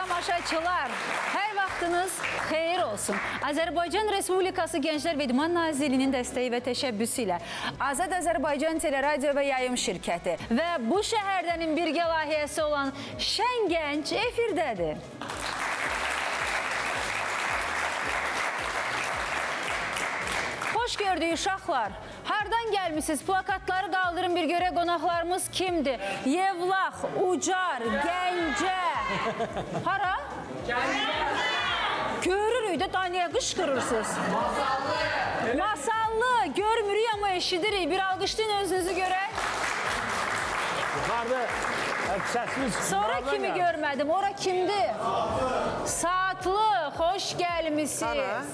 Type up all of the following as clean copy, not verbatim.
tamaşaçılar, hər vaxtınız xeyir olsun. Azərbaycan Respublikası Gənclər və İdman Nazirliyinin dəstəyi və təşəbbüsü ilə Azad Azərbaycan Teleradio və Yayım şirkəti və bu şəhərdənin birgə layihəsi olan Şən Gənc efirdədir. Hoş gördük uşaqlar. Hardan gəlmişsiniz? Plakatları qaldırın bir görə qonaqlarımız kimdir? Yevlax, Ucar, Gəncə. Hara? Görürük də, daha niyə qışqırırsınız? Masallı. Masallı. Görmürük amma eşidirik. Bir alqışlayın özünüzü görək. Yuxarıda səsiniz. Sonra kimi görmədim. Ora kimdir? Saatlı. Xoş gəlmişsiniz.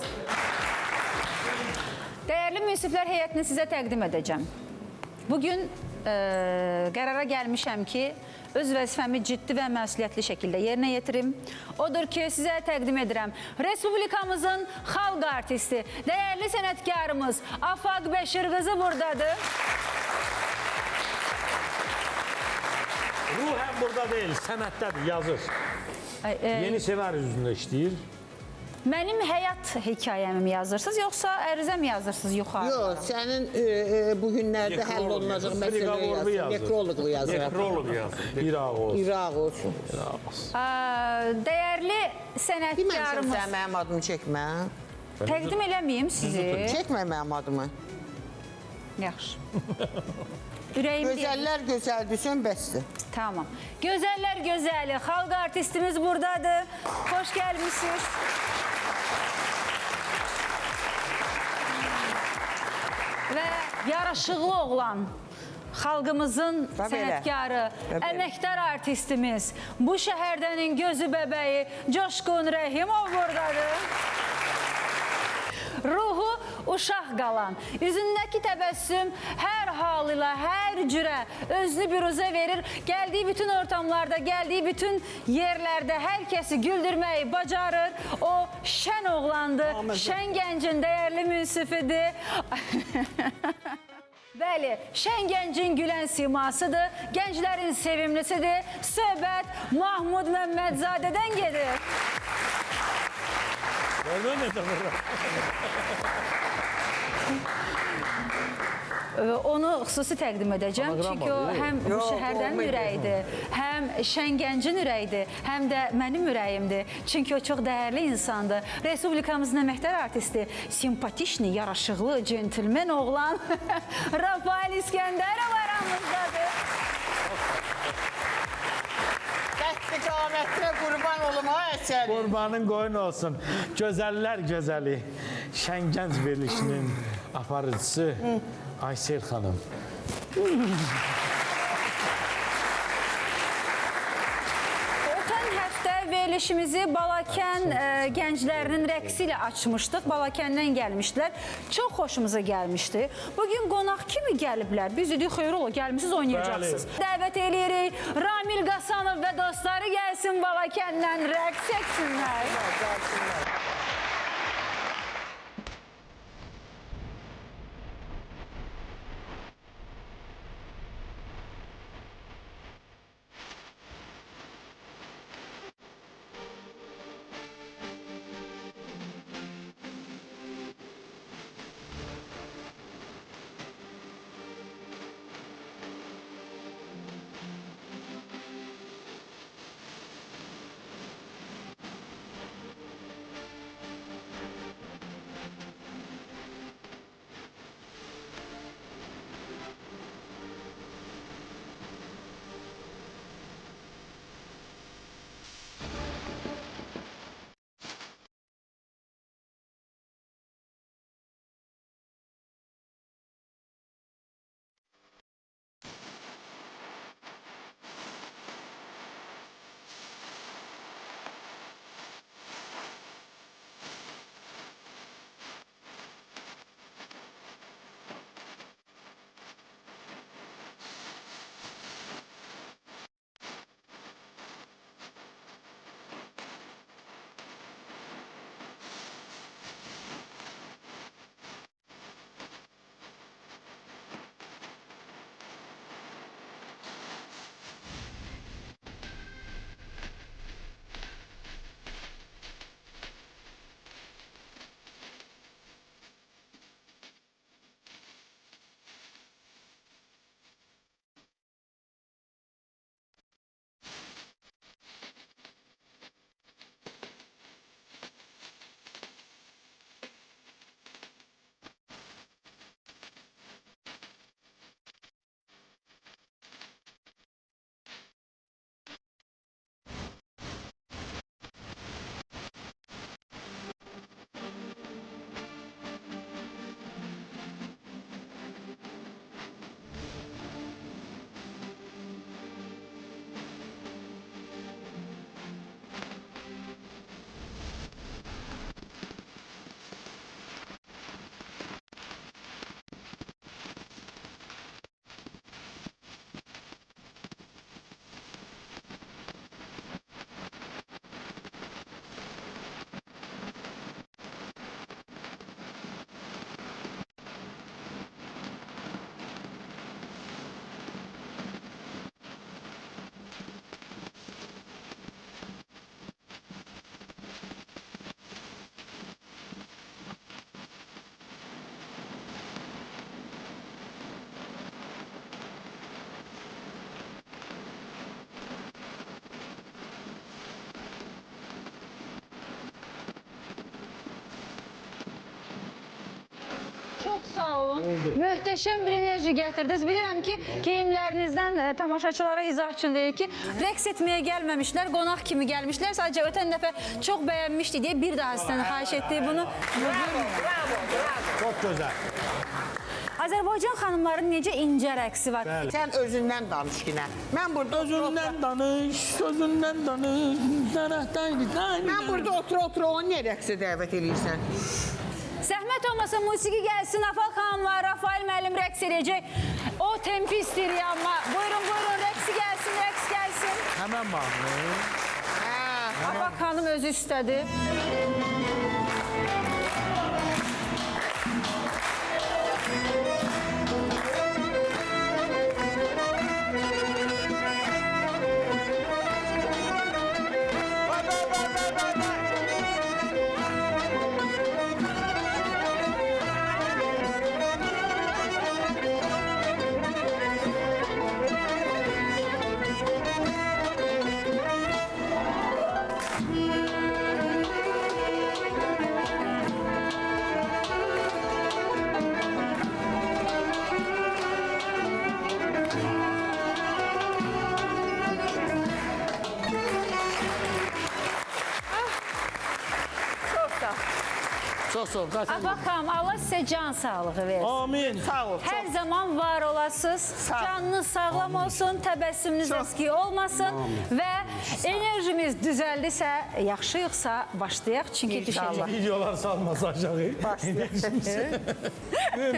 Dəyərli münsiflər heyətini sizə təqdim edəcəm. Bugün qərara gəlmişəm ki, öz vəzifəmi ciddi və məsuliyyətli şəkildə yerinə yetirim. Odur ki, sizə təqdim edirəm. Respublikamızın xalq artisti, dəyərli sənətkarımız Afaq Bəşir qızı buradadır. Ruhən burada deyil, sənətdədir, yazır. Yeni Sevar üzündə işləyir. Mənim həyat hekayəmi yazırsınız, yoxsa ərizəm yazırsınız yuxarı? Yox, sənin bu günlərdə həll olunacaq məsələyə yazır. Nekroloqlu yazır. Nekroloq yazır. İraq olsun. İraq olsun. Dəyərli sənətkarımız. Deməmişəm sən mənim adımı çəkmə. Təqdim eləməyim sizi. Çəkmə mənim adımı. Yaxşı. Ürəyim deyil. Gözəllər gözəldirsən, bəsdir. Tamam. Gözəllər gözəli, xalq artistimiz buradadır. Xoş gəlmişsiniz. Və yaraşıqlı oğlan, xalqımızın sənətkarı, əməkdar artistimiz, bu şəhərdənin gözü bəbəyi Coşqun Rəhimov buradadır. Ruhu uşaq qalan, üzündəki təbəssüm hər hal ilə, hər cürə özünü büruzə verir. Gəldiyi bütün ortamlarda, gəldiyi bütün yerlərdə hər kəsi güldürməyi bacarır. O şən oğlandır, şən gəncin dəyərli münsifidir. Bəli, şən gəncin gülən simasıdır, gənclərin sevimlisidir. Söhbət Mahmud Məmmədzadədən gedir. Onu xüsusi təqdim edəcəm, çünki o həm bu şəhərdən ürəyidir, həm şən gəncin ürəyidir, həm də mənim ürəyimdir. Çünki o çox dəyərli insandır. Respublikamızın əməkdar artisti, simpatişni, yaraşıqlı, centilmen oğlan Rafael İskəndərov aramızdadır. İstiqamətlə qurban olum, ha əsəri. Qurbanın qoyun olsun. Gözəllər gözəli, Şən Gənc verilişinin aparıcısı Aysel xanım. Ötən həftə verilişimizi Balakən gənclərinin rəqsi ilə açmışdıq. Balakəndən gəlmişdilər. Çox xoşumuza gəlmişdi. Bugün qonaq kimi gəliblər? Biz dedik, xeyr ola, gəlmişsiniz, oynayacaqsınız. Dəvət eləyirik. Ramil Qasanov və dostları gəlsin Balakəndən, rəqs etsinlər. Möhtəşəm bir enerji gətirdiniz. Bilirəm ki, geyimlərinizdən tamaşaçılara izah üçün deyir ki, rəqs etməyə gəlməmişlər, qonaq kimi gəlmişlər. Sadəcə ötən dəfə çox bəyənmişdi deyə bir daha sizdən xahiş etdik bunu. Çok güzel. Azərbaycan xanımların necə incə rəqsi var. Sən özündən danış yine. Mən burada Sözünden danış, sözünden danış. Mən burada otur onu niyə rəqsə dəvət edirsən? Zəhmət olmasa musiqi gəlsin, Afal xanım var, Rafael müəllim rəqs edəcək. O tempi istəyir amma. Buyurun, rəqsi gəlsin, rəqs gəlsin. Hemen mahnı. Afal xanım özü istədi. Çok sağ ol. Afal xanım, Allah sizə can sağlığı versin. Amin. Sağ ol. Hər zaman var olasınız. Canınız sağlam olsun, təbəssümünüz əski olmasın və enerjimiz düzəldisə, yaxşıyıqsa başlayaq çünki düşəcək. Videolar salmasa aşağı.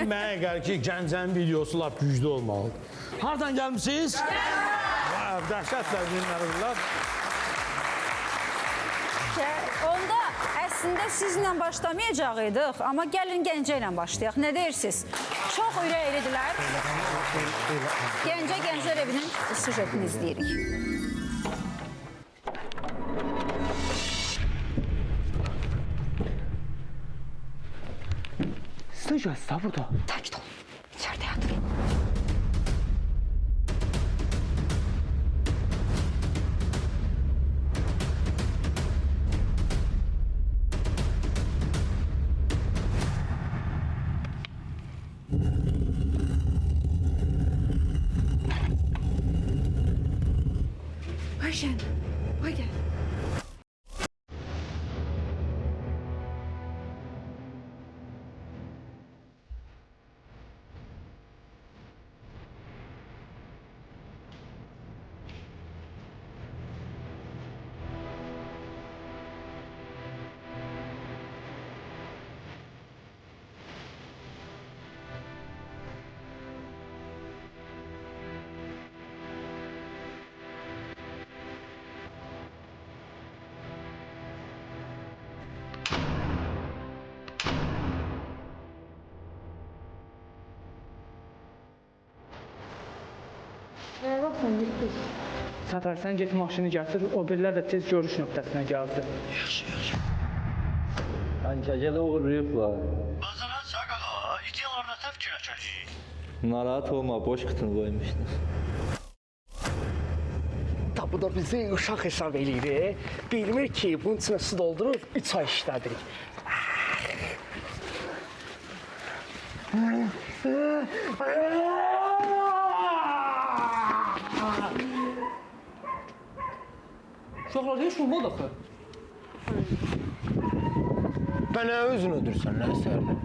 Mənə gəlir ki, Gəncənin videosu lap güclü olmalı. Hardan gəlmişsiniz? Dəhşətlə günlərlər. Onda əslində sizlə başlamayacaqydıq, amma gəlin Gəncə ilə başlayaq. Nə deyirsiniz? Çox ürəklidirlər. Gəncə evinin süjetini izləyirik. Stajyersa burada. Sakit ol. İçeride yatırım. Ayşen, koy gel. Səfər, sən get maşını gətir, o birlər də tez görüş nöqtəsinə gəldi. Gələ uğurlayıblar. Bazaran Saqa, ideyalarına təfkirəcək. Narahat olma, boş qutunu qoymuşlar. Da bu da bizi uşaq hesab eləyir. Bilmir ki, bunun içine su doldurur, 3 ay işlədirik. Uşaqlar, heç olmadı axı. Bənə özün öldürsən, nə istərdin?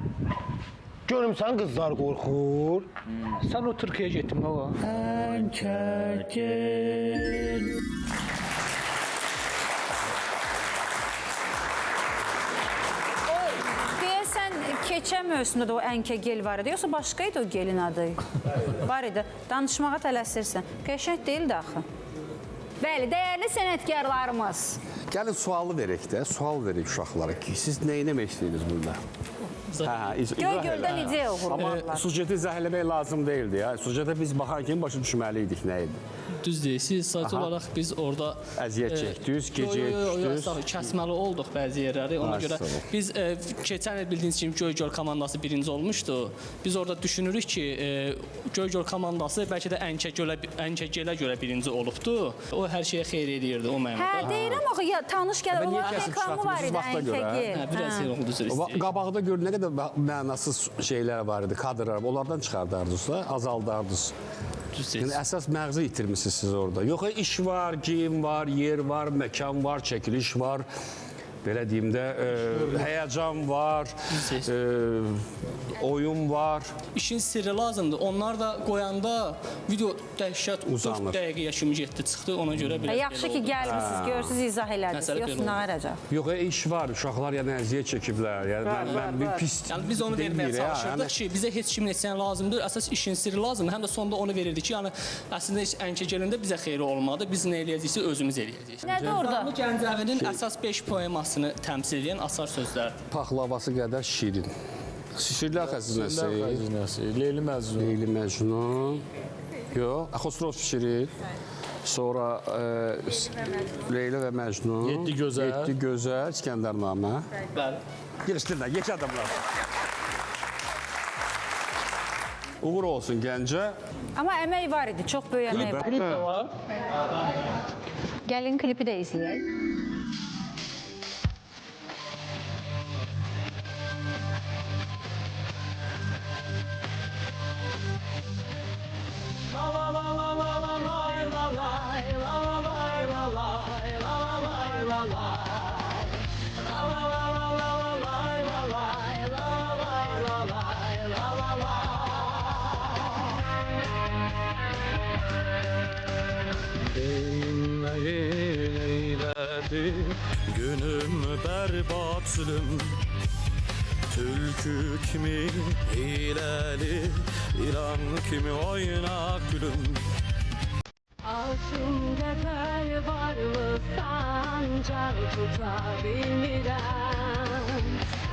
Görümsən qızlar qorxur. Sən o Türkiyə getdin, nə var? Deyəsən, keçən mövsümdə də o ənkə gel var idi, yoxsa başqa idi o gelin adı? Var idi, danışmağa tələsirsən. Qəşəng deyildi axı. Bəli, dəyərli sənətkarlarımız. Gəlin sualı verək də, sual verək uşaqlara ki, siz nə etmək istəyirsiniz burada? Göy-göldən ideya uğurlarlar. Sujeti zəhləmək lazım deyildi ya. Sujete biz baxan kimi başa düşməliydik nə idi. Düz deyilsiniz. Sadəcə olaraq biz orada Əziyyət çəkdiniz, gecəyə düşdünüz. Kəsməli olduq bəzi yerləri. Ona görə Maşallah. biz keçən il bildiyiniz kimi Göygöl komandası birinci olmuşdu. Biz orada düşünürük ki, Göygöl komandası bəlkə də Ənkəgölə görə birinci olubdu. O hər şeyə xeyir eləyirdi o mənada. Hə, deyirəm axı ya tanış gəlir. niyə Onların kəsib reklamı var idi çıxartmısınız vaxta görə, Ənkəgil. Biraz şey oldu üzr istəyirəm. Qabaqda gör nə qədər mənasız şeylər var idi, kadrlar. Onlardan çıxardardınız da, azaldardınız. Yəni əsas məğzi itirmisiniz siz orada. Yox, iş var, geyim var, yer var, məkan var, çəkiliş var. Belə deyim də, həyəcan var, oyun var. İşin sirri lazımdır. Onlar da qoyanda video dəhşət 4 Uzanır. dəqiqəyə kimi getdi, çıxdı. Ona görə belə Yaxşı ki, gəlmişsiniz, görürsünüz, izah elədiniz. Məsələ Yoxsa belə nə verəcək? Yox, iş var, uşaqlar yəni əziyyət çəkiblər. Yəni mən bir pis Yəni biz onu verməyə deyil ya, çalışırdıq ki, bizə heç kimin etsən lazımdır. Əsas işin sirri lazımdır. Həm də sonda onu verirdik ki, yəni əslində heç Ənkəgölündə bizə xeyri olmadı. Biz nə eləyəcəksə özümüz eləyəcəyik. Nədir orada? Gəncəvinin əsas 5 poemasını təmsil edən asar sözlərdir. paxlavası qədər şirin. Şirlər xəzinəsi, Leyli Məcnun. Leyli Məcnun. Yox, Xosrov şirin. Sonra Leyla və Məcnun. Yeddi gözəl. Yeddi gözəl, İskəndərnamə. Bəli. Yığışdırlar, yek adamlar. Uğur olsun Gəncə. Amma əmək var idi, çox böyük əmək var. Gəlin klipi də izləyək. Eylədi günüm bərbad zülüm. Tülkü kimi hiləli, İran kimi oynak gülüm. Altın qədər varlı sancaq tuta bilmirəm.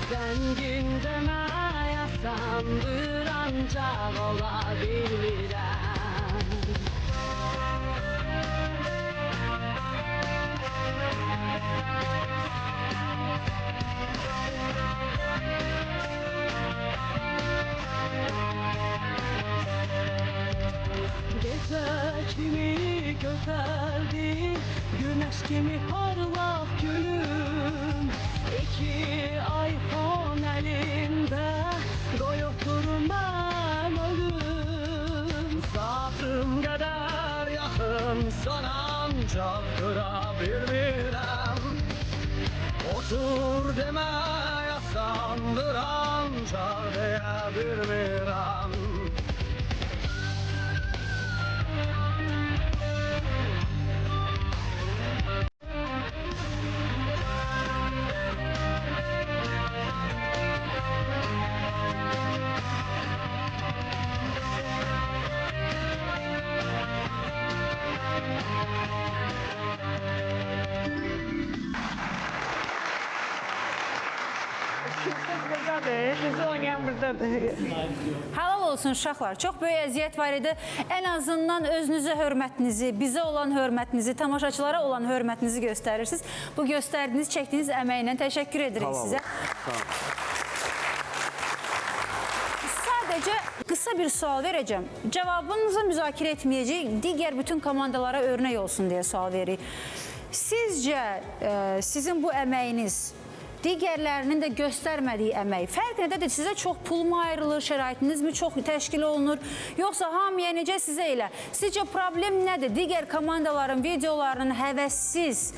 Zəngin demə yasandır ancaq ola bilmirəm. Gecə kimi gözəldir, güneş kimi parlaq gülüm. İki iPhone əlimdə, qoy oturum mən ölüm. Zatım qədər yaxın sana ancaq qıra bilmirəm. Otur demə yasandır ancaq deyə bilmirəm. Halal olsun uşaqlar. Çox böyük əziyyət var idi. Ən azından özünüzə hörmətinizi, bizə olan hörmətinizi, tamaşaçılara olan hörmətinizi göstərirsiniz. Bu göstərdiyiniz, çəkdiyiniz əməklə təşəkkür edirik sizə. Sadəcə qısa bir sual verəcəm. Cavabınızı müzakirə etməyəcəyik. Digər bütün komandalara örnək olsun deyə sual veririk. Sizcə sizin bu əməyiniz digərlərinin də göstərmədiyi əmək fərq nədədir? Sizə çox pul mu ayrılır, şəraitiniz mi çox təşkil olunur? Yoxsa hamıya necə sizə elə? Sizcə problem nədir? Digər komandaların videolarının həvəssiz,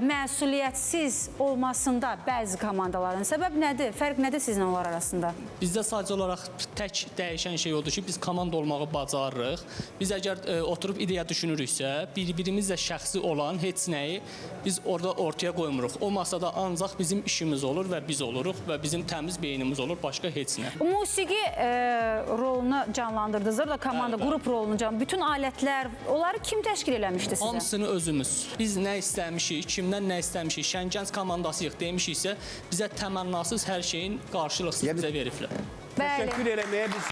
məsuliyyətsiz olmasında bəzi komandaların səbəb nədir? Fərq nədir sizinlə onlar arasında? Bizdə sadəcə olaraq tək dəyişən şey odur ki, biz komanda olmağı bacarırıq. Biz əgər oturub ideya düşünürüksə, bir-birimizlə şəxsi olan heç nəyi biz orada ortaya qoymuruq. O masada ancaq bizim işimiz olur və biz oluruq və bizim təmiz beynimiz olur, başqa heç nə. Musiqi rolunu canlandırdınız da komanda, qrup rolunu canlandırdınız. Bütün alətlər, onları kim təşkil eləmişdi sizə? Hamısını özümüz. Biz nə istəmişik, kimdən nə istəmişik, Şəngənc komandasıyıq demişiksə, bizə təmənnasız hər şeyin qarşılıqsız bizə veriblər. Təşəkkür eləməyə biz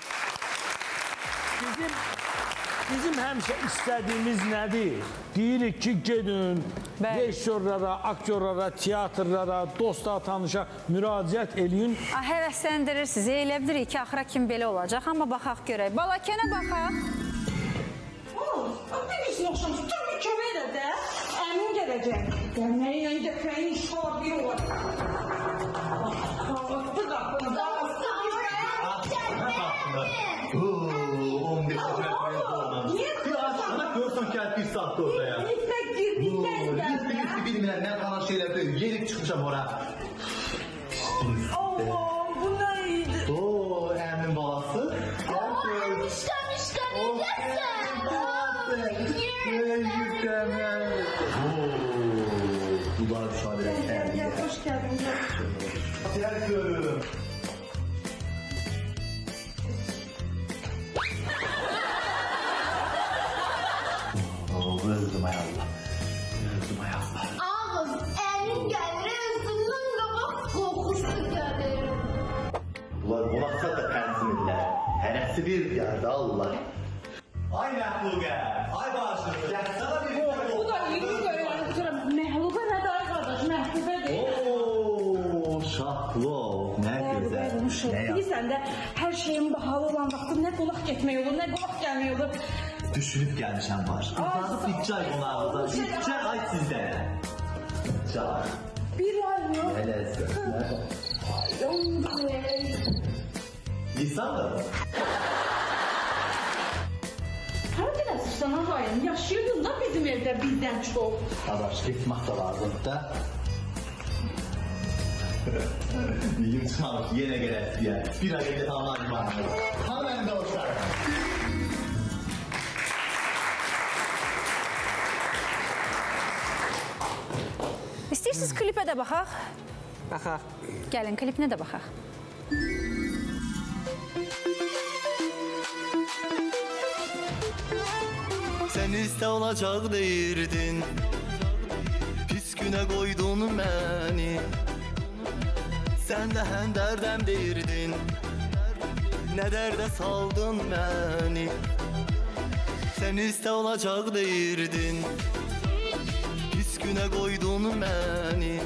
Bizim həmişə istədiyimiz nədir? Deyirik ki, gedin rejissorlara, aktyorlara, teatrlara, dostlara, tanışa müraciət eləyin. Həvəsləndirir sizi. Elə bilirik ki, axıra kim belə olacaq. Amma baxaq görək. Balakənə baxaq. Bilirsin oxşamış, dur bir kömək elə də. Əmin gələcək. Gəlməklə gətirəyin inşallah bir olur. Qalıqdı qapını da. 15 metre olmamış. Sana görsən ki, bir saat orada ya. Lütfen gir, lütfen. Bilmirəm, mən qalan şeylərdə yerib çıxmışam ora. Allah, bu neydi? Oo, əmin balası. Bunlar müşahidə Gel, hoş geldin. Gel. Öldüm ay Allah. Öldüm ay Allah. Ağız, elin gəlir, özündən qabaq qoxusu gəlir. Bunlar qonaqsa da tənzim edilər. Hərəsi bir gəldi Allah. Ay məxluqə, ay bağışlıq, gətsana bir Bu da yeni öyrənmişəm. Məhluqə nədir ay qardaş, məhluqədir. Ooo, şahlov, nə gözəl. Bilirsən də, hər şeyin bahalı olan vaxtı nə qonaq getmək olur, nə qonaq gəlmək olur. Düşünüb gəlmişəm var. Ufazı bir çay qonağımıza, bir çay ay sizdən. Çay. Bir ay mı? Nə ləzzət, nə İnsan mı? Hara gələsirsən ağayın? Yaşıyordun da bizim evdə bizdən çox. Adaş, getmək də lazımdır da. Yiyim çıxarıq, yenə gələk deyə. Bir ay evdə tamamlanır var. Ha, mən də olsaydım. İstəyirsiniz klipə də baxaq? Baxaq. Gəlin, klipinə də baxaq. Sen iste olacak değildin, pis güne koydun beni. Sen de hem derdem değildin, ne derde saldın beni. Sen iste olacak değildin, pis güne koydun beni.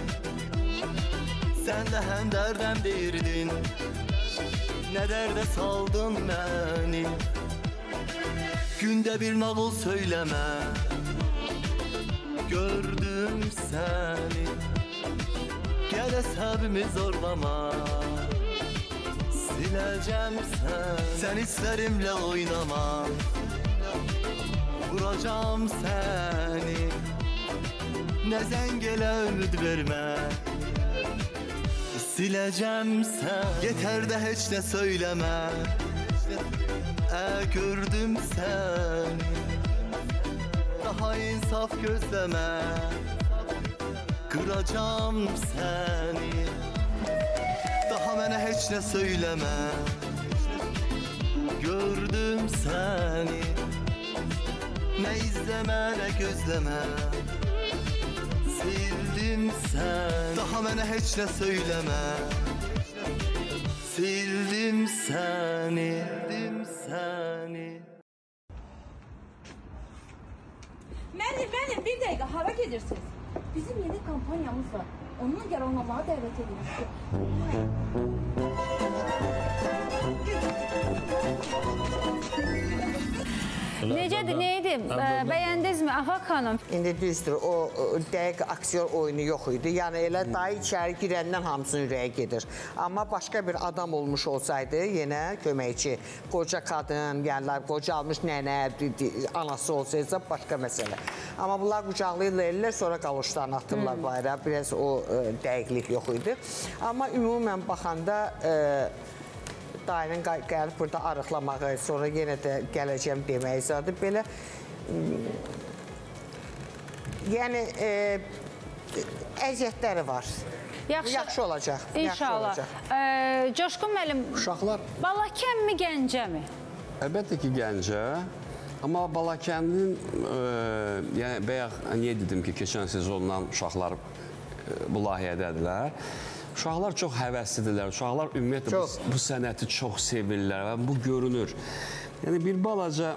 Sen de hem derdem değildin, ne derde saldın beni. Günde bir nağıl söyleme, gördüm seni. Gel hesabımı zorlama, sileceğim sen hislerimle oynama, vuracağım seni. Ne zengele ümit verme, sileceğim sen. Yeter de hiç ne söyleme, gördüm seni. Daha insaf gözleme, kıracağım seni. Daha bana hiç ne söyleme, gördüm seni. Ne izleme ne gözleme, sildim seni. Daha bana hiç ne söyleme, sildim seni. Sildim seni. Benim bir dakika hara gelirsiniz? Bizim yeni kampanyamız var. Ondan gel olmamağa davet ediyoruz. Necədir, neydi? Bəyəndinizmi Ağa xanım? İndi düzdür, o dəqiq aksiyon oyunu yox idi. Yəni elə dayı içəri girəndən hamısının ürəyi gedir. Amma başqa bir adam olmuş olsaydı, yenə köməkçi, qoca qadın, yəni qocalmış nənə, anası olsaydı başqa məsələ. Amma bunlar qucaqlayırlar, sonra qaloşlarını atırlar bayrağa. Biraz o dəqiqlik yox idi. Amma ümumən baxanda dayının gəlib burada arıqlamağı, sonra yenə də gələcəm deməyi zadı. Belə, yəni, əziyyətləri var. Yaxşı olacaq. İnşallah. Coşqun müəllim, Uşaqlar Balakənmi, Gəncəmi? əlbəttə ki, Gəncə. Amma Balakənin, yəni bayaq niyə dedim ki, keçən sezondan uşaqlar bu layihədədirlər. Uşaqlar çox həvəslidirlər. Uşaqlar ümumiyyətlə bu sənəti çox sevirlər və bu görünür. Yəni bir balaca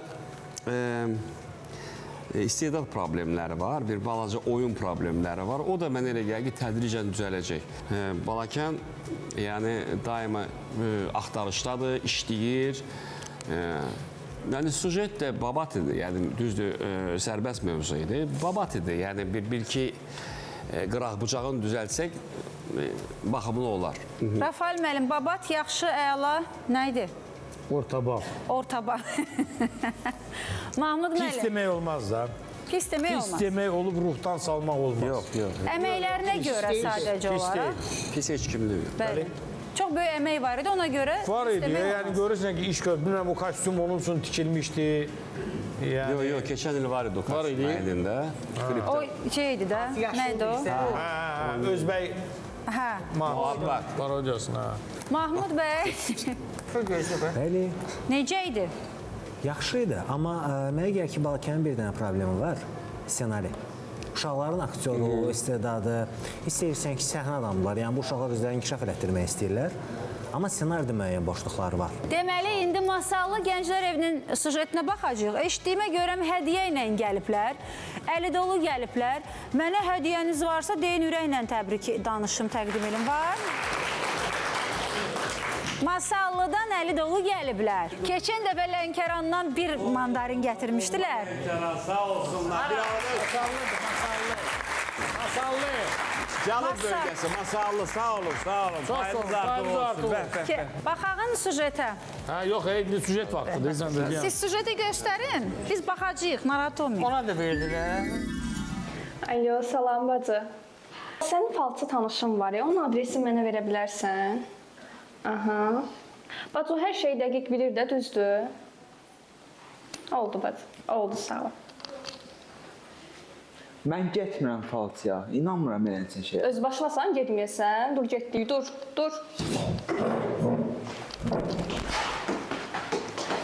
istedad problemləri var, bir balaca oyun problemləri var. O da mənə elə gəlir ki, tədricən düzələcək. Balakən yəni daima axtarışdadır, işləyir. Yəni sujet də babat idi, yəni düzdür, sərbəst mövzu idi. Babat idi, yəni bir-iki qıraq bucağını düzəltsək baxımlı olar. Rafael müəllim, babat yaxşı, əla nə idi? Ortabaq. Ortabaq. Mahmud müəllim. Pis demək olmaz da. Pis demək olmaz. Pis demək olub ruhdan salmaq olmaz. Yox. Əməklərinə görə sadəcə olaraq. Pis heç kim deyil. Bəli. Çox böyük əmək var idi, ona görə Var idi, yəni görürsən ki, iş gör. Bilməm, o kostyum onun üçün tikilmişdi. Yox, keçən il var idi o kostyum əlində. o şey idi də, nədir o? Özbək Hə. Mahmud parodiyasına. Mahmud bəy, Bəli, necə idi? yaxşı idi, amma mənə gəlir ki, Balakənin bir dənə problemi var, ssenari. Uşaqların aktyoru, istedadı, istəyirsən ki, səhnə adamlar, yəni bu uşaqlar özlərini inkişaf elətdirmək istəyirlər. Amma ssenaridə müəyyən boşluqları var. Deməli, indi Masallı Gənclər Evinin sujetinə baxacağıq. Eşitdiyimə görə hədiyyə ilə gəliblər, əli dolu gəliblər. Mənə hədiyyəniz varsa, deyin ürəklə təbrik danışım, təqdim edin. Var? Masallıdan əli dolu gəliblər. Keçən dəfə Lənkərandan bir mandarin gətirmişdilər. Lənkəran, sağ olsunlar. Masallı. Cənub bölgəsi, Masallı, sağ olun, sağ olun. Sayınız artıq olsun. Baxağın sujetə. Yox, indi sujet vaxtıdır. Siz sujeti göstərin, biz baxacağıq, narahat olmayın. Ona da verdilər. Alo, salam bacı. Sənin falçı tanışın var ya, onun adresini mənə verə bilərsən? Aha. Bacı, o hər şeyi dəqiq bilir də, düzdür? Oldu bacı, oldu, sağ ol. Mən getmirəm falçıya, inanmıram eləncə şeyə. Öz başlasan, getməyəsən. Dur, getdik, dur.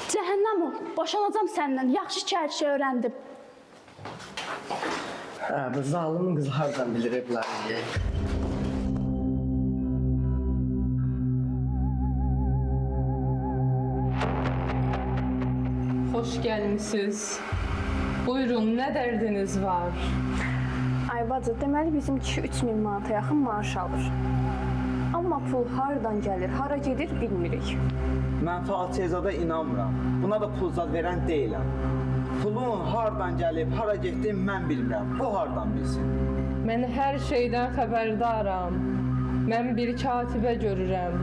Cəhənnəm ol, boşanacam səndən. Yaxşı ki, hər şey öyrəndim. Bu zalımın qızı hardan bilir evləri? Xoş gəlmisiniz. Buyurun, nə dərdiniz var? Ay bacı, deməli bizim kişi 3000 manata yaxın maaş alır. Amma pul hardan gəlir, hara gedir bilmirik. Mən falçıyada inanmıram. Buna da pul zad verən deyiləm. Pulun hardan gəlib, hara getdi mən bilmirəm. Bu hardan bilsin? Mən hər şeydən xəbərdaram. Mən bir katibə görürəm.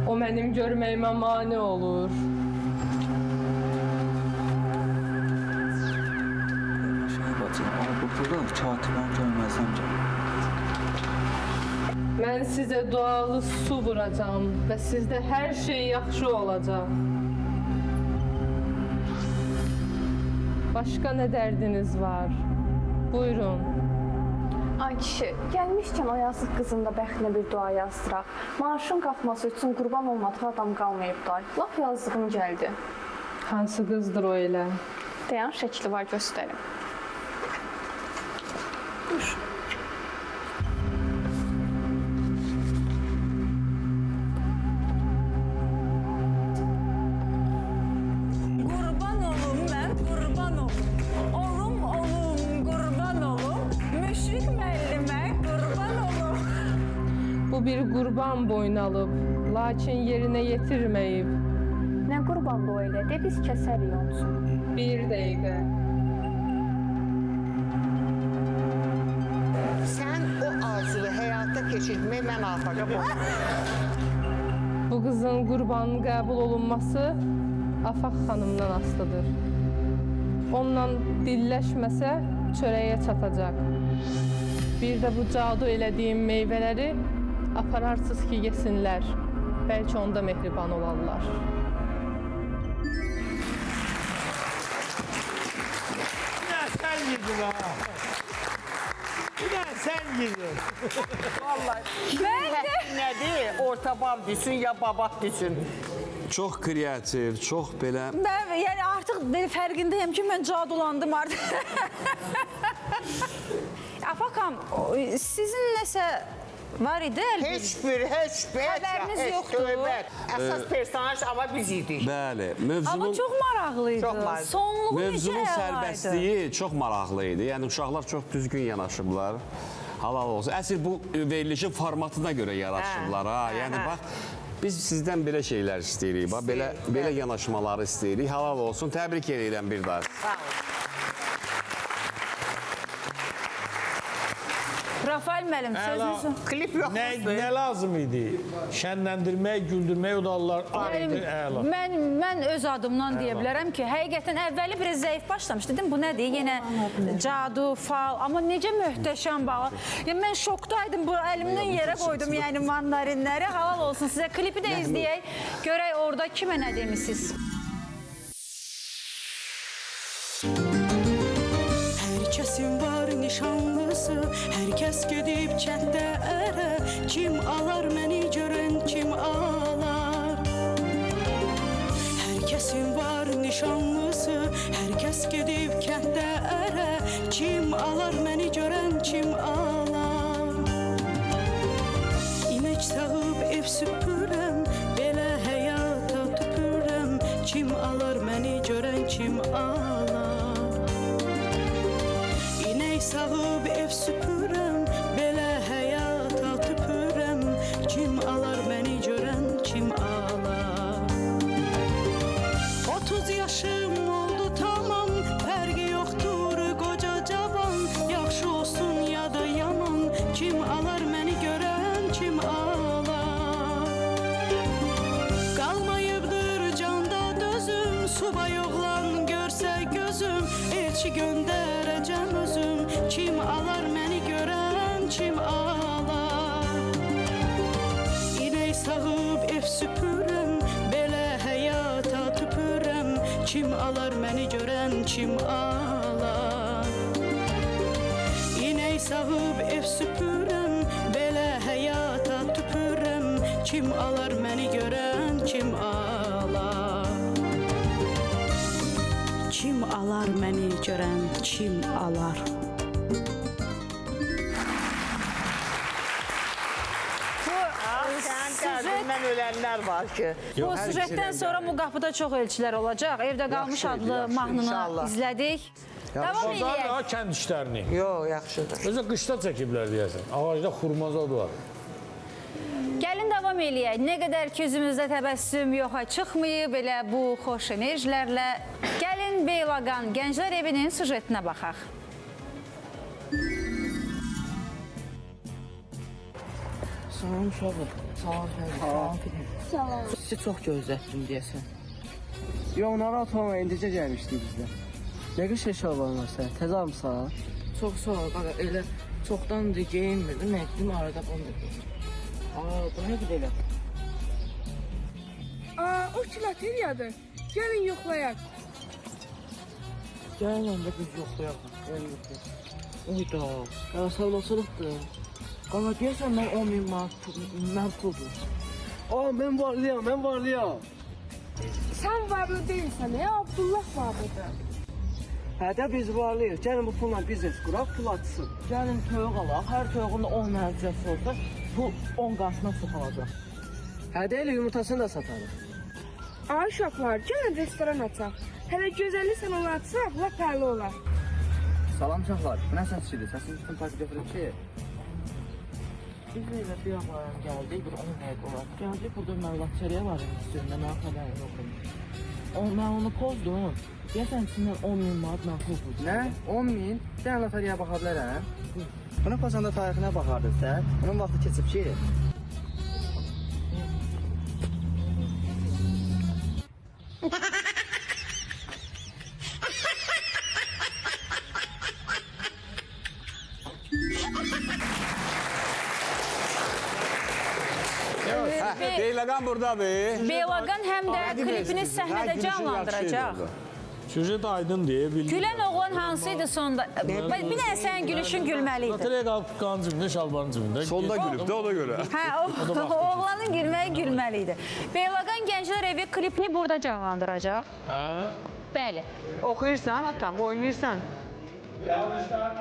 O mənim görməyimə mane olur. Bu pulda katibəni görməzəm ki. Mən sizə dualı su vuracam və sizdə hər şey yaxşı olacaq. Başqa nə dərdiniz var? Buyurun. Ay kişi, gəlmişkən o yazıq qızın da bəxtinə bir dua yazdıraq. Maaşın qalxması üçün qurban olmadığı adam qalmayıb da. Lap yazığım gəldi. Hansı qızdır o elə? Dayan, şəkli var, göstərim. Dur. Qurban olum mən, qurban olum. Olum, qurban olum. Müşrik müəllimə qurban olum. Bu bir qurban boyun alıb, lakin yerinə yetirməyib. Nə qurbanlığı o elə? De, biz kəsərik onun üçün. Bir dəqiqə. Sən o arzunu həyata keçirmək mənafəqə Bu qızın qurbanın qəbul olunması Afaq xanımdan asılıdır. Onunla dilləşməsə çörəyə çatacaq. Bir də bu cadu elədiyim meyvələri apararsız ki, yesinlər. Bəlkə onda mehriban olarlar. Sən yedin ha. Sən yedin. Vallahi nədir? Ortabab düşün ya babat düşün. Çox kreativ, çox belə... Mən yəni artıq fərqindəyəm ki, mən cadulandım artıq. Afakam, sizin nəsə Var idi əlbəttə. Heç bir. Xəbəriniz yoxdur. Əsas personaj amma biz idik. Bəli, Amma çox maraqlıydı. Çox maraqlı. Sonluğu necə mövzunun əlaydı? sərbəstliyi çox maraqlı idi. Yəni uşaqlar çox düzgün yanaşıblar. Halal olsun. Əsl bu verilişin formatına görə yaraşıblar ha. Yəni bax biz sizdən belə şeylər istəyirik. Bax belə yanaşmaları istəyirik. Halal olsun. Təbrik edirəm bir daha. Sağ olun. Rafael müəllim, sözünüzü. Klip yoxdur. Nə lazım idi? Şənləndirmək, güldürmək o da var idi. Əla. Mən öz adımdan deyə bilərəm ki, həqiqətən əvvəli biraz zəif başlamış. Dedim, bu nədir? Yenə cadu, fal, amma necə möhtəşəm balı. Yəni, mən şokdaydım, bu əlimdən yerə qoydum, yəni mandarinləri. Halal olsun sizə. Klipi də izləyək, görək orada kimə nə demişsiniz? Kəsim var nişanlısı, hər kəs gedib kənddə ərə, kim alar məni görən, kim alar? Hər kəsim var nişanlısı, hər kəs gedib kənddə ərə, kim alar məni görən, kim alar? İmək sağıb ev süpürəm, belə həyata tüpürəm, kim alar məni görən, kim alar? Sağıb ev süpürəm, belə həyata tüpürəm, kim alar məni görən, kim alar? 30 yaşım oldu tamam, fərqi yoxdur qoca cavan, yaxşı olsun ya da yaman, kim alar məni görən, kim alar? Qalmayıbdır canda dözüm, subay oğlan görsə gözüm, elçi göndərəcəm özüm, kim alar məni görən, kim alar? İnək sağıb ev süpürəm, belə həyata tüpürəm, kim alar məni görən, kim alar? İnək sağıb ev süpürəm, belə həyata tüpürəm, kim alar məni görən, kim alar? Kim alar məni görən, kim alar? Mən ölənlər var ki. Bu süjetdən sonra bu qapıda çox elçilər olacaq. Evdə qalmış adlı mahnını izlədik. Davam edək. Kənd işlərini. Yox, yaxşıdır. Özə qışda çəkiblər deyəsən. Ağacda xurmazad var. Gəlin davam eləyək. Nə qədər ki üzümüzdə təbəssüm yoxa çıxmayıb, elə bu xoş enerjilərlə. Gəlin Beyləqan Gənclər Evinin süjetinə baxaq. Salam uşaqlar. Salam Fərid. Salam. Sizi çox gözlətdim deyəsən. Yox, narahat olma, indicə gəlmişdik bizdə. Nə qış eşyaların var sən? Təzə almısan? Çox sağ ol, qaqa. Elə çoxdandır geyinmirdim, mən dedim arada bunu dedim. Bu nədir elə? O kiloteriyadır. Gəlin yoxlayaq. Gəlin onda biz yoxlayaq. Gəlin yoxlayaq. Uyda, Ya sağlasılıqdır. qaqa deyəsən mən 10.000 manat mən puldur. Mən varlıyam. Sən varlı deyilsən, Abdullah varlıdır. Hədə biz varlıyıq. Gəlin bu pulla biznes quraq, pul açsın. Gəlin toyuq alaq, hər toyuğunda 10 nəticəsi olsa, bu 10 qatına sıxılacaq. Hədə ilə yumurtasını da satarıq. Ay uşaqlar, gəlin restoran açaq. Hələ gözəllik salonu açsaq, lap əla olar. Salam uşaqlar, bu nə səsidir? Səsini tutun takip edirəm ki. Biz elə bir yaxlarım gəldik, bir 10 dəqiqə olar. Gəldik, burada məlumatçarıya var üstündə, mən xəbərim yoxdur. Mən onu pozdum. Deyəsən içindən 10.000 manat mən pul buldum. Nə? 10.000? Sən loteriya baxa bilərəm. Bunu pozanda tarixinə baxardın sən. Bunun vaxtı keçib ki. Beyləqan buradadır. Beyləqan həm də klipini səhnədə canlandıracaq. Süjet aydındır. Gülən oğlan hansıydı sonda? Bir dənə sənin gülüşün gülməli idi. Loteriya qalıb qanın cibində, şalvarın cibində. Sonda gülüb də ona görə. Hə, oğlanın gülməyi gülməli idi. Beyləqan Gənclər Evi klipini burada canlandıracaq. Hə? Bəli. Oxuyursan, atam, oynayırsan. Almışlar.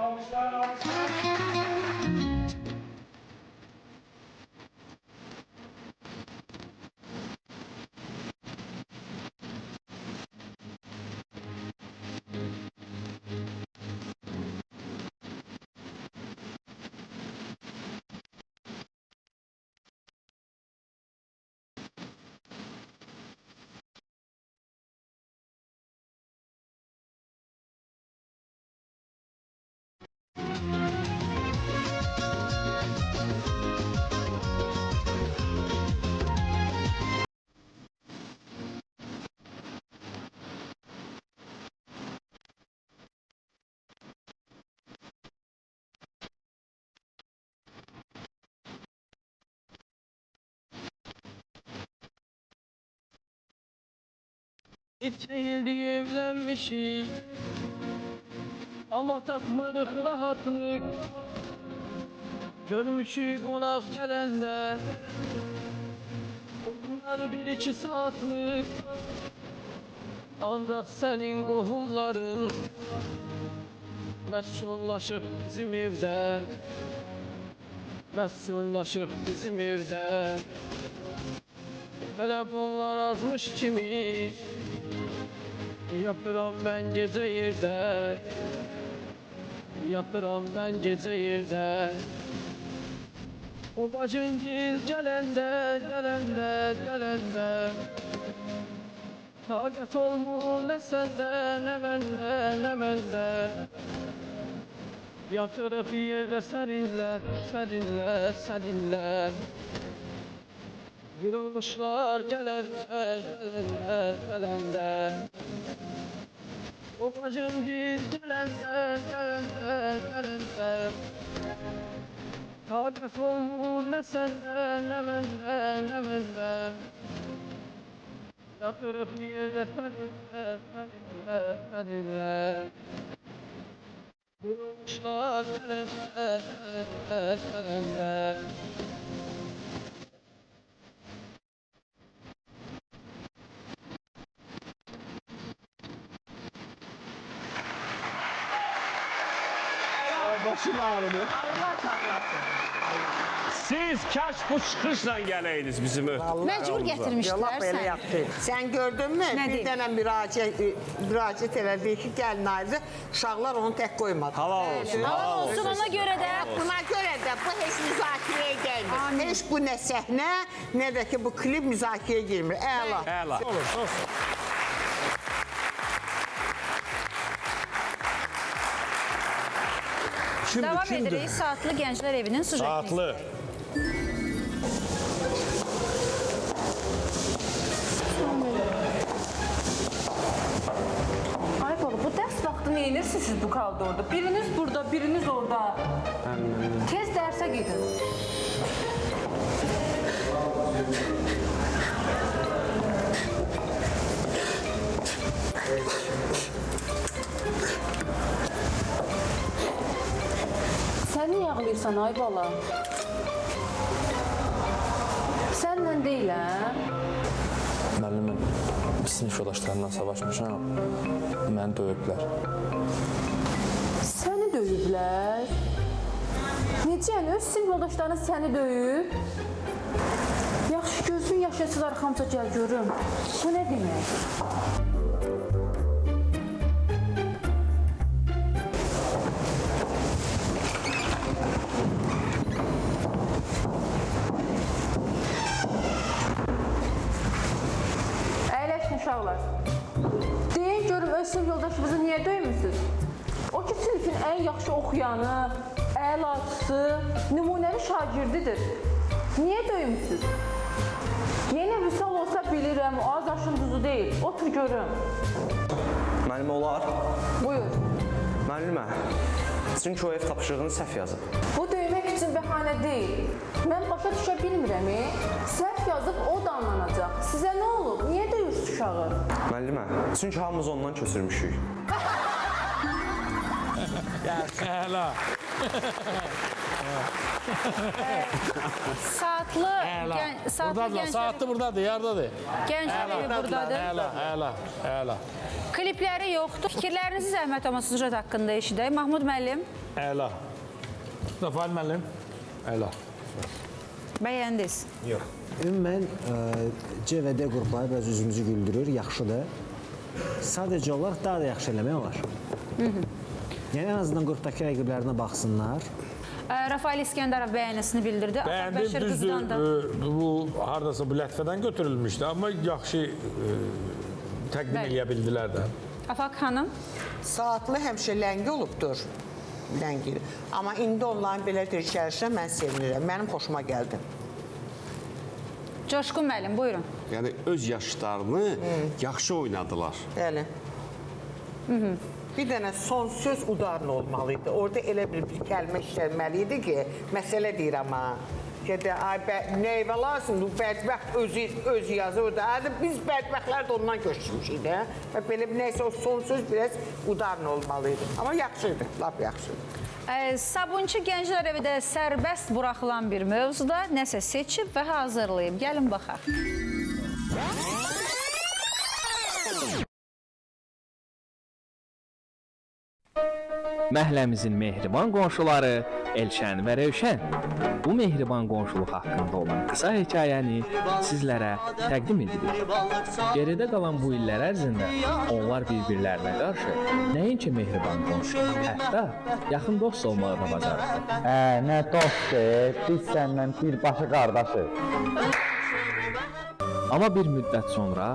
İçeyildi evlenmişik. Ama takmadık rahatlık. Görmüşük qonaq gələndə. Onlar 1-2 saatlik. Ancaq sənin qohumların məsullaşıb bizim evdə. Məsullaşıb bizim evdə. Belə bunlar azmış kimi yapıram ben gece yerde. Yapıram ben gece yerde. O bacın gelende, gelende. Takat olmur ne sende, ne bende, ne bende. Yatırıp yerde seninle, seninle, seninle. Yürümüşler gelende, gelende. O bacım gelende, gelende. Takat olmur ne sende, ne bende, ne bende. Yatırıp yerde seninle, seninle, seninle. Yürümüşler gelende, gelende. Başım ağrıdı. Siz kaç bu çıxışla gələydiniz bizim Məcbur gətirmişdilər Yox, belə səni. yaptı. Sen gördün mü? Ne Bir deyim? dənə müraciət elədi ki, gəlin ayrıca uşaqlar onu tək qoymadı. Halal olsun. Halal olsun ona görə də. Buna görə də bu heç müzakirəyə gəlmir. Heç bu nə səhnə, nə də ki bu klip müzakirəyə girmir. Əla. Əla. Olur, olsun. Davam edirik. Saatlı Gənclər Evinin sujetini. Saatlı. Ay baba, bu dərs vaxtı nə edirsiniz siz bu koridorda? Biriniz burada, biriniz orada. Tez dərsə gedin. Sən niyə ağlayırsan ay bala? Sənlə deyil, hə? Müəllimim, sinif yoldaşlarımdan savaşmışam, məni döyüblər. Səni döyüblər? Necə yəni, öz sinif yoldaşların səni döyüb? Yaxşı, gözün yaşasız arxamca gəl görüm. Bu nə demək? Əyləşin uşaqlar. Deyin görüm, öz sinif yoldaşınızı niyə döymürsünüz? O ki, sinifin ən yaxşı oxuyanı, əlaçısı, nümunəli şagirdidir. Niyə döymürsünüz? Yenə vüsal olsa bilirəm, o az aşın duzu deyil. Otur görüm. Müəllimə olar? Buyur. Müəllimə, çünki o ev tapşırığını səhv yazıb. Bu döymək üçün bəhanə deyil. Mən başa düşə bilmirəm. Səhv yazıb o da anlanacaq. Sizə nə olub? Niyə döyürsünüz uşağı? Müəllimə, çünki hamımız ondan köçürmüşük. Əla. Saatlı Buradadır, saatlı buradadır, yardadır. Gənclər Evi buradadır. Əla, əla, əla. Klipləri yoxdur. Fikirlərinizi zəhmət olmasa sujet haqqında eşidək. Mahmud müəllim. Əla. Zafer müəllim. Əla. Bəyəndiniz. Yox. Ümumən C və D qrupları biraz üzümüzü güldürür, yaxşıdır. Sadəcə olaraq daha da yaxşı eləmək olar. Yəni en azından qrupdakı rəqiblərinə baxsınlar. Rafael İskəndərov bəyənisini bildirdi. Bəyəndim, düzdür. Bu hardasa bu lətifədən götürülmüşdü, amma yaxşı təqdim eləyə bildilər də. Afaq xanım. Saatlı həmişə ləngi olubdur. Ləngi. Amma indi onların belə dirçəlişinə mən sevinirəm. Mənim xoşuma gəldi. Coşqun müəllim, buyurun. Yəni öz yaşlarını yaxşı oynadılar. Bəli. Bir dənə son söz udarlı olmalıydı. Orada elə bir kəlmə işlənməli idi ki, məsələ deyirəm ha. Gedə, ay neyvə lazımdır, bədbəxt özü yazır da. Biz bədbəxtlər də ondan göçmüşük də. Və belə neysə o son söz biraz udarın olmalıydı. Amma yaxşıydı, lap yaxşıydı. Sabunçu Gənclər Evi də sərbəst buraxılan bir mövzuda nəsə seçib və hazırlayıb. Gəlin baxaq. Məhəlləmizin mehriban qonşuları Elşən və Rövşən bu mehriban qonşuluq haqqında olan qısa hekayəni sizlərə təqdim edirik. Geridə qalan bu illər ərzində onlar bir-birlərinə qarşı nəinki mehriban qonşu, hətta yaxın dost olmağı da bacarırdı. Nə dostdur, biz səndən birbaşa qardaşıq. Amma bir müddət sonra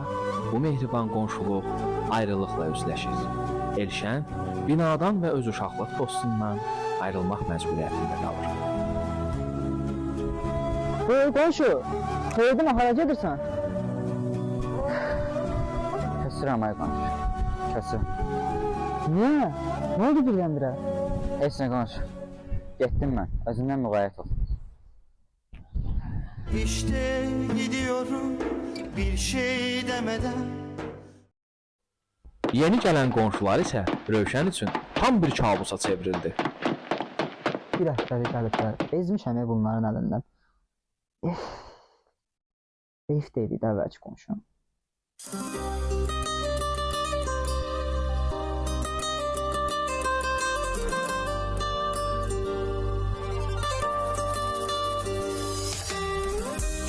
bu mehriban qonşuluq ayrılıqla üzləşir. Elşən binadan və öz uşaqlıq dostundan ayrılmaq məcburiyyətində qalır. Qonşu, xeyirdim, hara gedirsən? Kəsirəm ay qonşu, kəsir. Niyə? Nə oldu birdən-birə? Heç nə qonşu, getdim mən, özündən müğayət ol. İşte gidiyorum bir şey demeden. Yeni gələn qonşular isə Rövşən üçün tam bir kabusa çevrildi. Bir həftəlik gəliblər, bezmişəm bunların əlindən. Heyf deyildi də əvvəlki qonşum.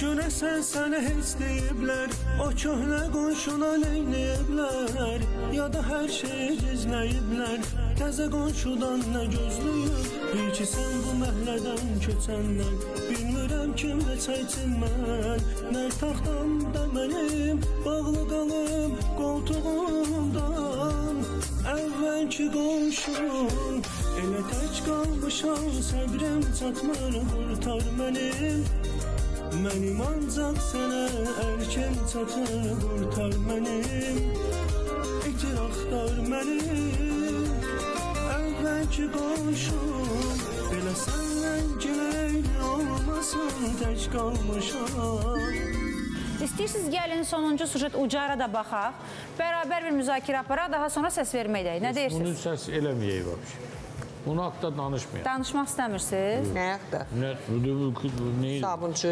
Görəsən sənə heç deyiblər, o köhnə qonşuna neynəyiblər, ya da hər şeyi gizləyiblər, təzə qonşudan nə gözləyib, bil ki sən bu məhəllədən köçəndən, bilmirəm kimlə çəksin mən, nər taxtamda mənim, bağlı qalıb qoltuğumdan, əvvəlki qonşum, elə tək qalmışam, səbrim çatmır, qurtar mənim. Mənim ancaq sənə ərkən çatır, qurtar mənim, itir axtar mənim, əvvəlki qonşum, belə səndən güləyli olmasın, tək qalmışam. İstəyirsiniz gəlin sonuncu sujet Ucara da baxaq, bərabər bir müzakirə aparaq, daha sonra səs verməkdəyik. Nə deyirsiniz? Bunu səs eləməyək var. Bunu haqda danışmayaq. Danışmaq istəmirsiniz? Nə haqda? Sabunçu.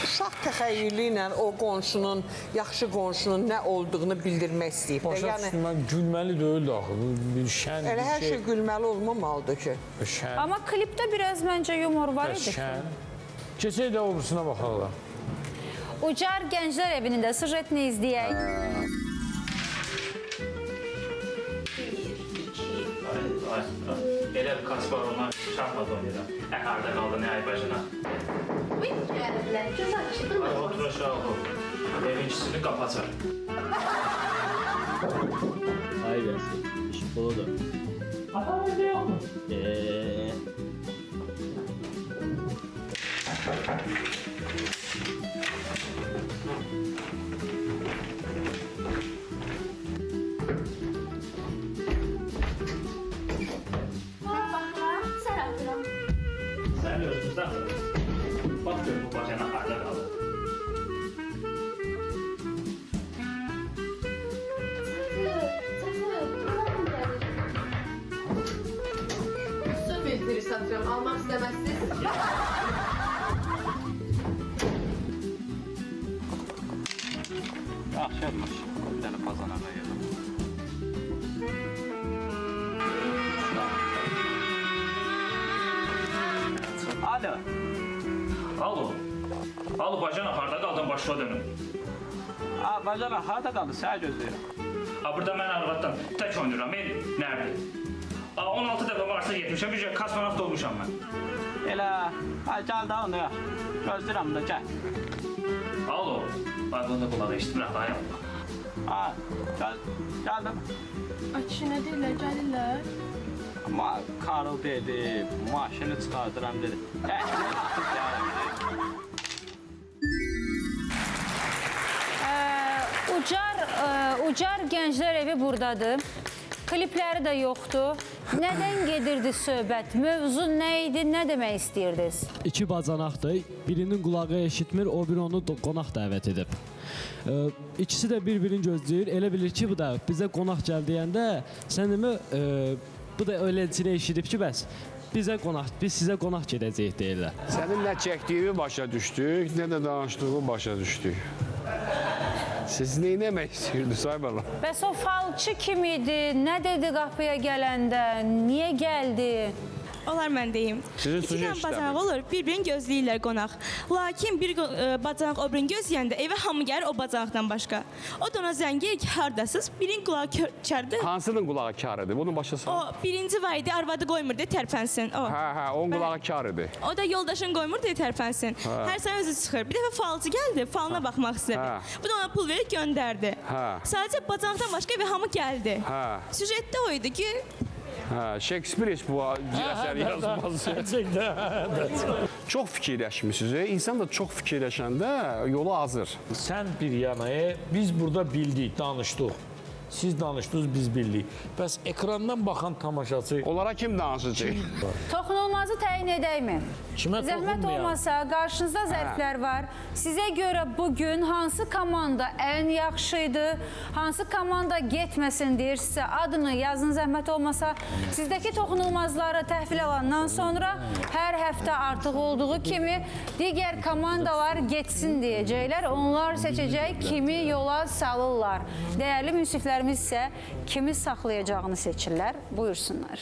Uşaq təxəyyülü ilə o qonşunun, yaxşı qonşunun nə olduğunu bildirmək istəyib. Başa düşdüm, mən gülməli deyildi axı. Bir şən, elə hər şey gülməli olmamalıdır ki. Amma klipdə biraz məncə yumor var idi. Keçək də obrisine baxaq. Ucar Gənclər Evinin də sujetini izləyək. Elə bir kas var, ona şahmat oynayıram. Harada qaldı, nə ay başına? Ay, otur aşağı ol. Evin ikisini qapı açar. Ay versin, iş puludur. Adam evde yok mu? Sen diyorsun da. Bak gör bu bacana harda kaldı. Su filtri satıyorum. Almak istemezsiniz. Akşammış. Bir tane pazana koyalım. Alo. Alo. Alo bacana harda qaldın başına dönüm. Bacana harda qaldı? Sənə gözləyirəm. Burada mən arvaddan tək oynayıram. Nerede? 16 dəfə varsa yetmişəm. Bir kosmonavt olmuşam mən. Elə. Gəl də onu. Gözləyirəm də gəl. Alo. Ay bunu da qulağı eşitmirəm. Gəldim. Ay kişi nə deyirlər? Gəlirlər. Amma Karl dedi, maşını çıxardıram dedi. Ucar Gənclər Evi buradadır. Klipləri də yoxdur. Nədən gedirdi söhbət? Mövzu nə idi? Nə demək istəyirdiniz? İki bacanaqdır. Birinin qulağı eşitmir, o biri onu qonaq dəvət edib. İkisi də bir-birini gözləyir. Elə bilir ki, bu da bizə qonaq gəl deyəndə, sən demə, bu da öyləcə eşidib ki, bəs biz sizə qonaq gedəcəyik deyirlər. Sənin nə çəkdiyini başa düşdük, nə də danışdığını başa düşdük. Siz nə etmək istəyirdiniz, Aybəla? Bəs o falçı kim idi? Nə dedi qapıya gələndə? Niyə gəldi? Olar mən deyim. Sizin İki sujet dənə işləmi. bacanaq olur, bir-birini gözləyirlər qonaq. Lakin bir bacanaq o birini gözləyəndə evə hamı gəlir o bacanaqdan başqa. O da ona zəng edir ki, hardasınız? Birinin qulağı kərdir. Hansının qulağı kar idi? Bunu başa sal. O birinci var idi, arvadı qoymurdu tərpənsin. O. Hə, onun qulağı kar idi. O da yoldaşın qoymurdu tərpənsin. Hə. Hər sənə özü çıxır. Bir dəfə falcı gəldi, falına baxmaq istədi. Bu da ona pul verib göndərdi. Hə. Sadəcə bacanaqdan başqa evə hamı gəldi. Hə. Süjetdə o idi ki, Hə, Shakespeare heç bu əsəri yazmaz. Çox fikirləşmisiniz. İnsan da çox fikirləşəndə yolu azır. Sən bir yana, biz burada bildik, danışdıq. Siz danışdınız, biz bildik. Bəs ekrandan baxan tamaşaçı... Onlara kim danışacaq? Toxunulmazı təyin edəkmi? Kimə Zəhmət toxunmayaq? olmasa, qarşınızda zərflər var. Sizə görə bugün hansı komanda ən yaxşıydı? Hansı komanda getməsin deyirsə, adını yazın zəhmət olmasa. Sizdəki toxunulmazları təhvil alandan sonra hər həftə artıq olduğu kimi digər komandalar getsin deyəcəklər. Onlar seçəcək kimi yola salırlar. Dəyərli münsiflərimiz isə kimi saxlayacağını seçirlər. Buyursunlar.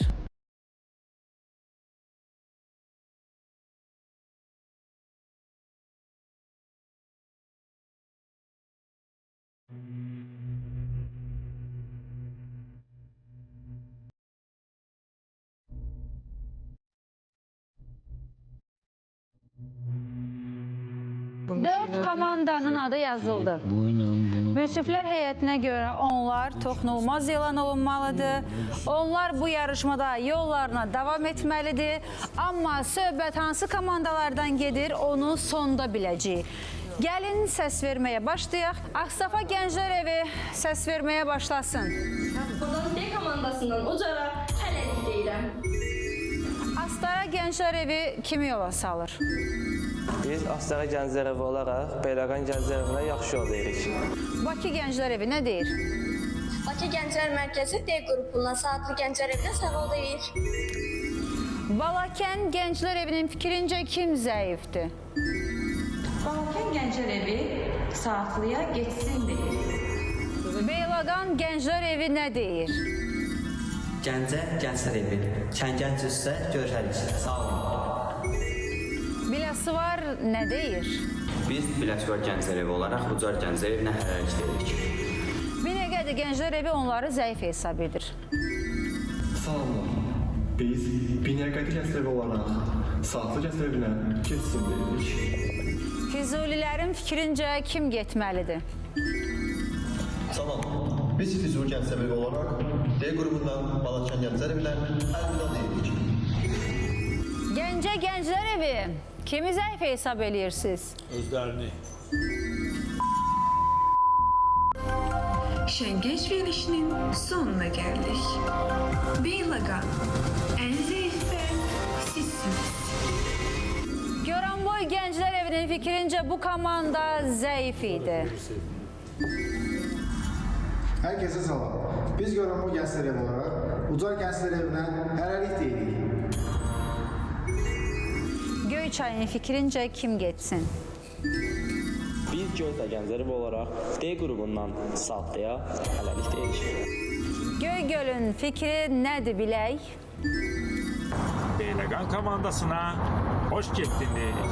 Dörd komandanın adı yazıldı. Münsiflər heyətinə görə onlar toxunulmaz elan olunmalıdır. Onlar bu yarışmada yollarına davam etməlidir. Amma söhbət hansı komandalardan gedir, onu sonda biləcəyik. Gəlin səs verməyə başlayaq. Ağstafa Gənclər Evi səs verməyə başlasın. Buradan D komandasından ucara hələlik deyirəm. Astara Gənclər Evi kimi yola salır? Biz Astara Gənclər Evi olaraq Beyləqan Gənclər Evinə yaxşı yol deyirik. Bakı Gənclər Evi nə deyir? Bakı Gənclər Mərkəzi D qrupundan Saatlı Gənclər Evinə sağ ol deyir. Balakən Gənclər Evinin fikrincə kim zəifdir? Balakən Gənclər Evi Saatlıya getsin deyir. Beyləqan Gənclər Evi nə deyir? Gəncə Gənclər Evi. Kəngənc üstə görüşərik. Sağ olun. Biləsuvar nə deyir? Biz Biləsuvar Gənclər Evi olaraq Ucar Gənclər Evinə hələlik deyirik. Binəqədi Gənclər Evi onları zəif hesab edir. Sağ olun. Biz Binəqədi Gənclər Evi olaraq Saatlı Gənclər Evinə getsin deyirik. Füzulilərin fikrincə kim getməlidir? Salam. Biz Füzuli Gənclər Evi olaraq D qrupundan Balakən Gənclər Evinə əlvida deyirik. Gəncə Gənclər Evi kimi zəif hesab eləyirsiniz? Özlərini. Şəngənc verilişinin sonuna gəldik. Beyləqan, ən zəif bənd sizsiniz. Goranboy Gənclər Evinin fikrincə bu komanda zəif idi. Hər kəsə salam. Biz Goranboy Gənclər Evi olaraq Ucar Gənclər Evinə hələlik deyirik. Göyçayın fikrincə kim getsin? Biz Göyçay Gənclər Evi olaraq D qrubundan Saatlıya hələlik deyirik. Göygölün fikri nədir bilək? Beyləqan komandasına hoş getdin deyirik.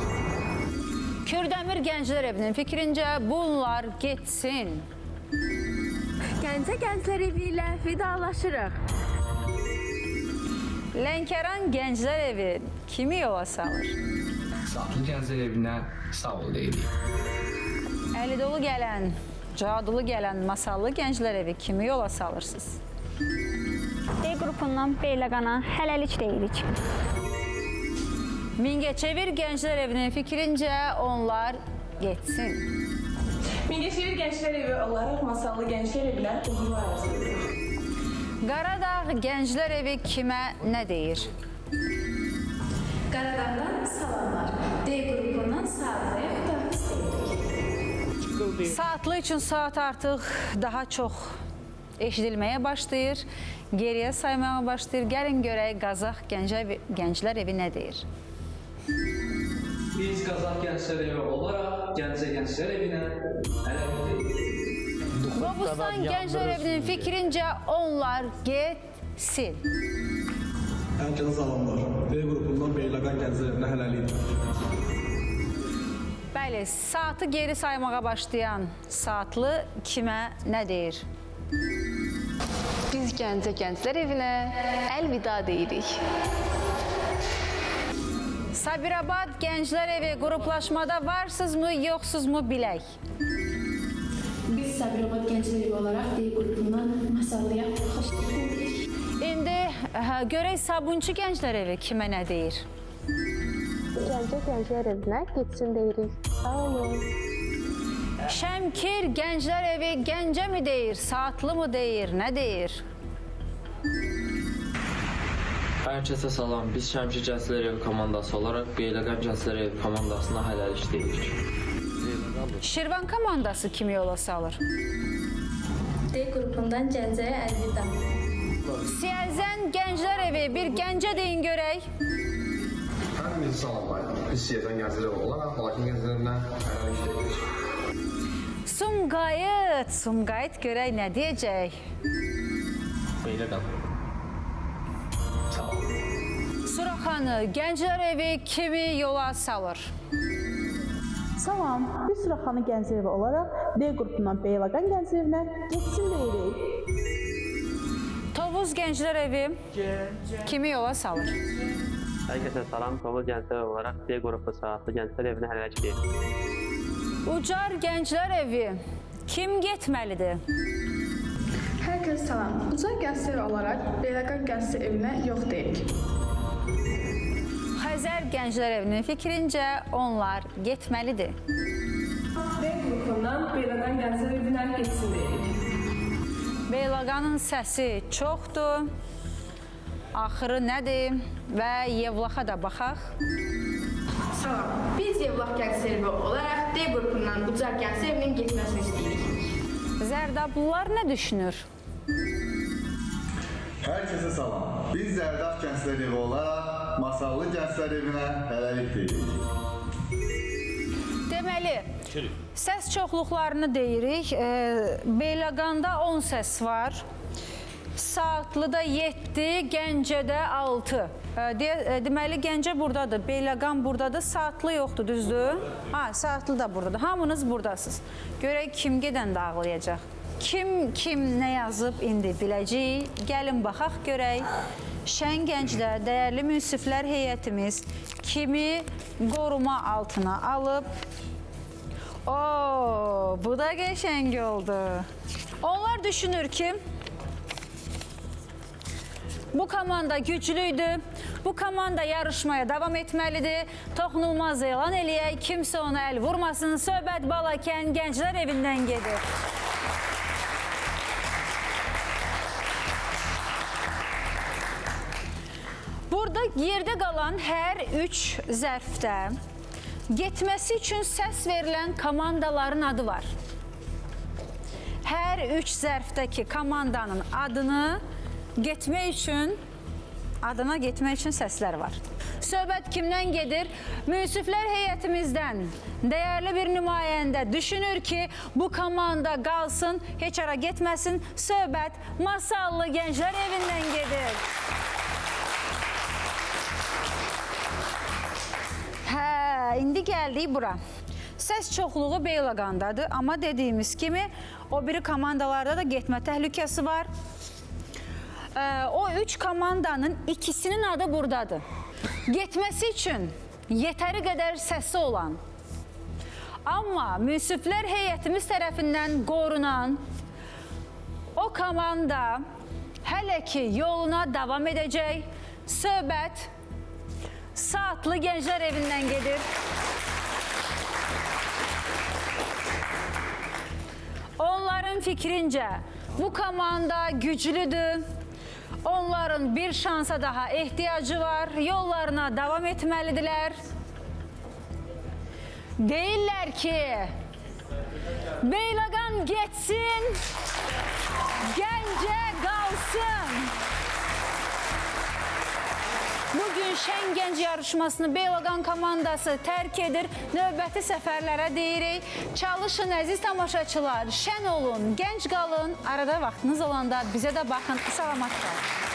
Kürdəmir Gənclər Evinin fikrincə bunlar getsin. Gəncə Gənclər Evi ilə vidalaşırıq. Lənkəran Gənclər Evi kimi yola salır? Saatlı Gənclər Evinə sağ ol deyirik. Əli dolu gələn, cadulu gələn Masallı Gənclər Evi kimi yola salırsınız? D qrupundan Beyləqana hələlik deyirik. Mingəçevir Gənclər Evinin fikrincə onlar getsin. Mingəçevir Gənclər Evi olaraq Masallı Gənclər Evinə uğurlar arzu edirik. Qaradağ Gənclər Evi kimə nə deyir? Qaradağdan salamlar. D qrupundan Saatlıya xudahafız deyirik. Saatlı üçün saat artıq daha çox eşidilməyə başlayır, geriyə saymağa başlayır. Gəlin görək Qazax Gənclər Evi nə deyir? Biz Qazax Gənclər Evi olaraq Gəncə Gənclər Evinə hələlik deyirik. Qobustan Gənclər Evinin fikrincə onlar getsin. Herkese salamlar. D qrupundan Beyləqan Gənclər Evinə hələlik Bəli, saatı geri saymağa başlayan saatlı kimə nə deyir? Biz Gəncə Gənclər Evinə əlvida deyirik. Sabirabad Gənclər Evi qruplaşmada varsızmı, yoxsuzmu bilək? Biz Sabirabad Gənclər Evi olaraq D qrupundan Masallıya xoş deyirik. İndi görək Sabunçu Gənclər Evi kimə nə deyir? Gəncə Gənclər Evinə getsin deyirik. Sağ olun. Şəmkir Gənclər Evi Gəncə mi deyir, saatlı mı deyir, nə deyir? Hər kəsə salam. Biz Şəmkir Gənclər Evi komandası olaraq Beyləqan Gənclər Evi komandasına hələlik deyirik. Şirvan komandası kimi yola salır? D qrupundan Gəncəyə əlvida. Siyəzən Gənclər Evi bir Gəncə deyin görək. Hepinizi salamlar. Biz Siyəzən Gənclər Evi olaraq Balakən Gənclər Evinə hələlik deyirik. Sumqayıt görək nə deyəcək? Beyləqan. Sağ olun. Suraxanı Gənclər Evi kimi yola salır? Salam, biz Suraxanı Gənclər Evi olaraq D qrupundan Beyləqan Gənclər Evinə getsin deyirik. Tovuz Gənclər Evi kimi yola salır? Hər kəsə salam, Tovuz Gənclər Evi olaraq D qrupu saatlı Gənclər Evinə hələlik deyirik. Ucar Gənclər Evi kim getməlidir? Hər kəsə salam. Ucar Gənclər Evi olaraq Beyləqan Gənclər Evinə yox deyirik. Xəzər Gənclər Evinin fikrincə onlar getməlidir. D qrupundan Beyləqan Gənclər Evinə getsin deyirik. Beyləqanın səsi çoxdur. Axırı nədir? Və Yevlaxa da baxaq. Salam. Biz Yevlax Gənclər Evi olaraq D qrupundan Ucar Gənclər Evinin getməsini istəyirik. Zərdablılar nə düşünür? Herkese salam. Biz Zərdab Gənclər Evi olaraq Masallı Gənclər Evinə hələlik deyirik. Deməli, səs çoxluqlarını deyirik. Beyləqanda 10 səs var. Saatlıda 7, Gəncədə 6. Deməli, Gəncə buradadır, Beyləqan buradadır, saatlı yoxdur, düzdür? Saatlı da buradadır. Hamınız buradasınız. Görək kim gedən də ağlayacaq. Kim nə yazıb indi biləcəyik. Gəlin baxaq görək. Şən gənclər, dəyərli münsiflər heyətimiz kimi qoruma altına alıb. Bu da qəşəng oldu. Onlar düşünür ki, bu komanda güclüydü, bu komanda yarışmaya davam etməlidir. Toxunulmaz elan eləyək, kimsə ona əl vurmasın. Söhbət Balakən Gənclər Evindən gedir. Burada yerdə qalan hər 3 zərfdə getməsi üçün səs verilən komandaların adı var. Hər 3 zərfdəki komandanın adına getmək üçün səslər var. Söhbət kimdən gedir? Münsiflər heyətimizdən dəyərli bir nümayəndə düşünür ki, bu komanda qalsın, heç ara getməsin. Söhbət Masallı Gənclər Evindən gedir. İndi gəldik bura. Səs çoxluğu Beyləqandadır, amma dediyimiz kimi o biri komandalarda da getmə təhlükəsi var. O 3 komandanın ikisinin adı buradadır. Getməsi üçün yetəri qədər səsi olan, amma münsiflər heyətimiz tərəfindən qorunan o komanda hələ ki yoluna davam edəcək. Söhbət Saatlı Gənclər Evindən gedir. Onların fikrincə bu komanda güclüdür, Onların bir şansa daha ihtiyacı var. Yollarına devam etmelidirler. Deyirlər ki, Beyləqan geçsin, Gəncə qalsın. Bugün Şən Gənc yarışmasını Beyləqan komandası tərk edir. Növbəti səfərlərə deyirik. Çalışın əziz tamaşaçılar, şən olun, gənc qalın. Arada vaxtınız olanda bizə də baxın. Salamat qalın.